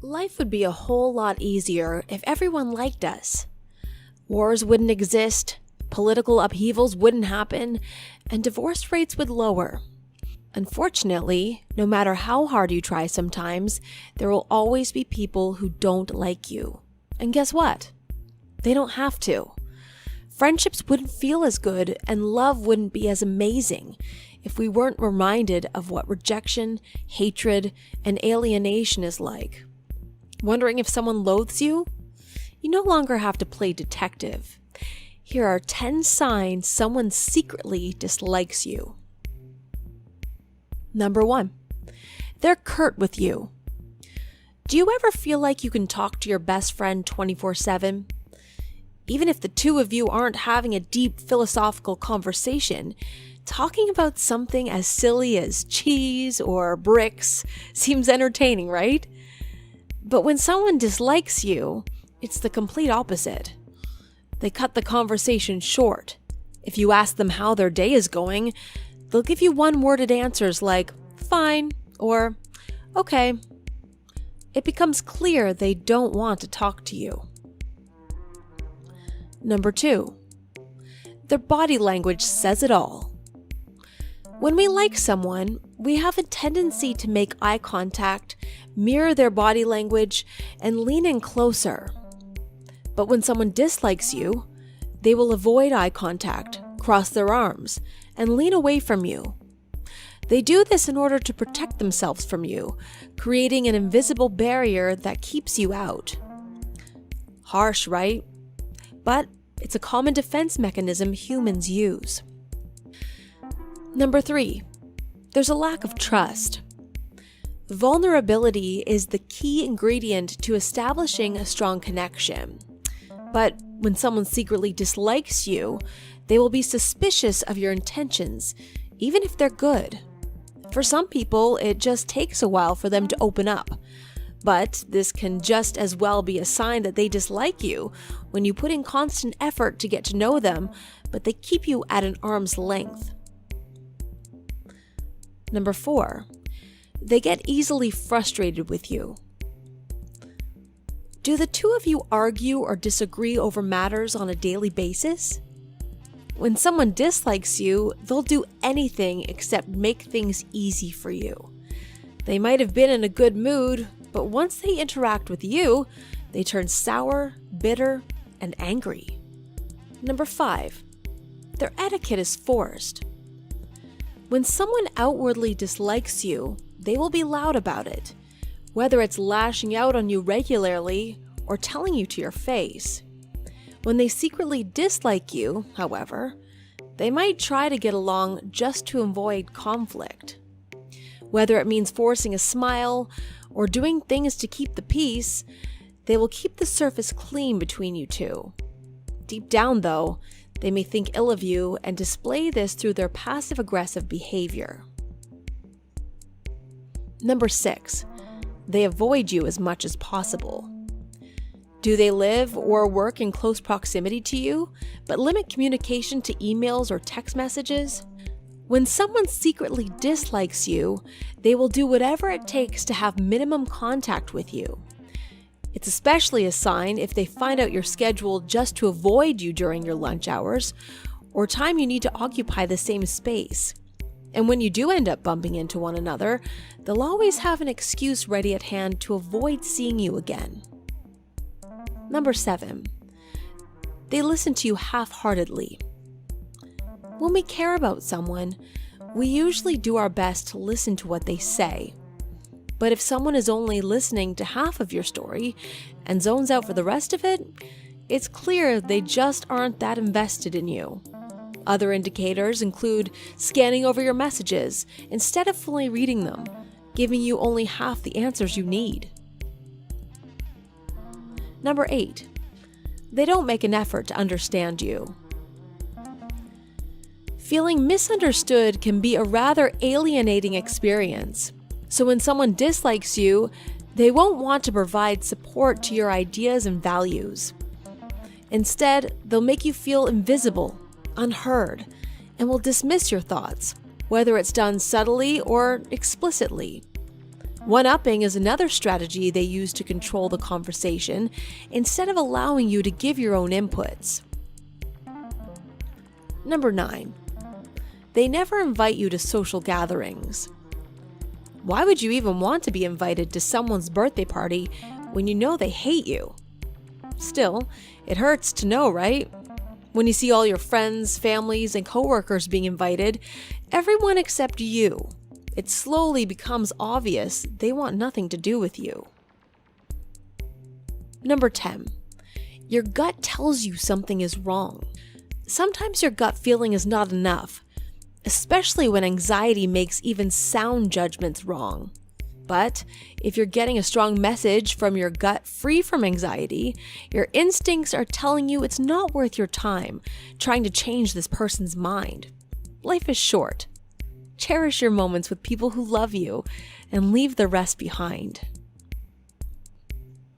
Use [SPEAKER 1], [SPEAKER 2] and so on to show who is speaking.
[SPEAKER 1] Life would be a whole lot easier if everyone liked us. Wars wouldn't exist, political upheavals wouldn't happen, and divorce rates would lower. Unfortunately, no matter how hard you try sometimes, there will always be people who don't like you. And guess what? They don't have to. Friendships wouldn't feel as good and love wouldn't be as amazing if we weren't reminded of what rejection, hatred, and alienation is like. Wondering if someone loathes you? You no longer have to play detective. Here are 10 signs someone secretly dislikes you. Number 1. They're curt with you. Do you ever feel like you can talk to your best friend 24/7? Even if the two of you aren't having a deep philosophical conversation, talking about something as silly as cheese or bricks seems entertaining, right? But when someone dislikes you, it's the complete opposite. They cut the conversation short. If you ask them how their day is going, they'll give you one-worded answers like, fine, or okay. It becomes clear they don't want to talk to you. Number 2. Their body language says it all. When we like someone, we have a tendency to make eye contact, mirror their body language, and lean in closer. But when someone dislikes you, they will avoid eye contact, cross their arms, and lean away from you. They do this in order to protect themselves from you, creating an invisible barrier that keeps you out. Harsh, right? But it's a common defense mechanism humans use. Number 3. There's a lack of trust. Vulnerability is the key ingredient to establishing a strong connection. But when someone secretly dislikes you, they will be suspicious of your intentions, even if they're good. For some people, it just takes a while for them to open up. But this can just as well be a sign that they dislike you when you put in constant effort to get to know them, but they keep you at an arm's length. Number 4. They get easily frustrated with you. Do the two of you argue or disagree over matters on a daily basis? When someone dislikes you, they'll do anything except make things easy for you. They might have been in a good mood, but once they interact with you, they turn sour, bitter, and angry. Number 5. Their etiquette is forced. When someone outwardly dislikes you, they will be loud about it, whether it's lashing out on you regularly or telling you to your face. When they secretly dislike you, however, they might try to get along just to avoid conflict. Whether it means forcing a smile or doing things to keep the peace, they will keep the surface clean between you two. Deep down, though, they may think ill of you and display this through their passive-aggressive behavior. Number 6. They avoid you as much as possible. Do they live or work in close proximity to you, but limit communication to emails or text messages? When someone secretly dislikes you, they will do whatever it takes to have minimum contact with you. It's especially a sign if they find out your schedule just to avoid you during your lunch hours, or time you need to occupy the same space. And when you do end up bumping into one another, they'll always have an excuse ready at hand to avoid seeing you again. Number 7. They listen to you half-heartedly. When we care about someone, we usually do our best to listen to what they say. But if someone is only listening to half of your story and zones out for the rest of it, it's clear they just aren't that invested in you. Other indicators include scanning over your messages instead of fully reading them, giving you only half the answers you need. Number 8. They don't make an effort to understand you. Feeling misunderstood can be a rather alienating experience. So when someone dislikes you, they won't want to provide support to your ideas and values. Instead, they'll make you feel invisible, unheard, and will dismiss your thoughts, whether it's done subtly or explicitly. One-upping is another strategy they use to control the conversation instead of allowing you to give your own inputs. Number 9. They never invite you to social gatherings. Why would you even want to be invited to someone's birthday party when you know they hate you? Still, it hurts to know, right? When you see all your friends, families, and coworkers being invited, everyone except you, it slowly becomes obvious they want nothing to do with you. Number 10. Your gut tells you something is wrong. Sometimes your gut feeling is not enough, especially when anxiety makes even sound judgments wrong. But if you're getting a strong message from your gut free from anxiety, your instincts are telling you it's not worth your time trying to change this person's mind. Life is short. Cherish your moments with people who love you and leave the rest behind.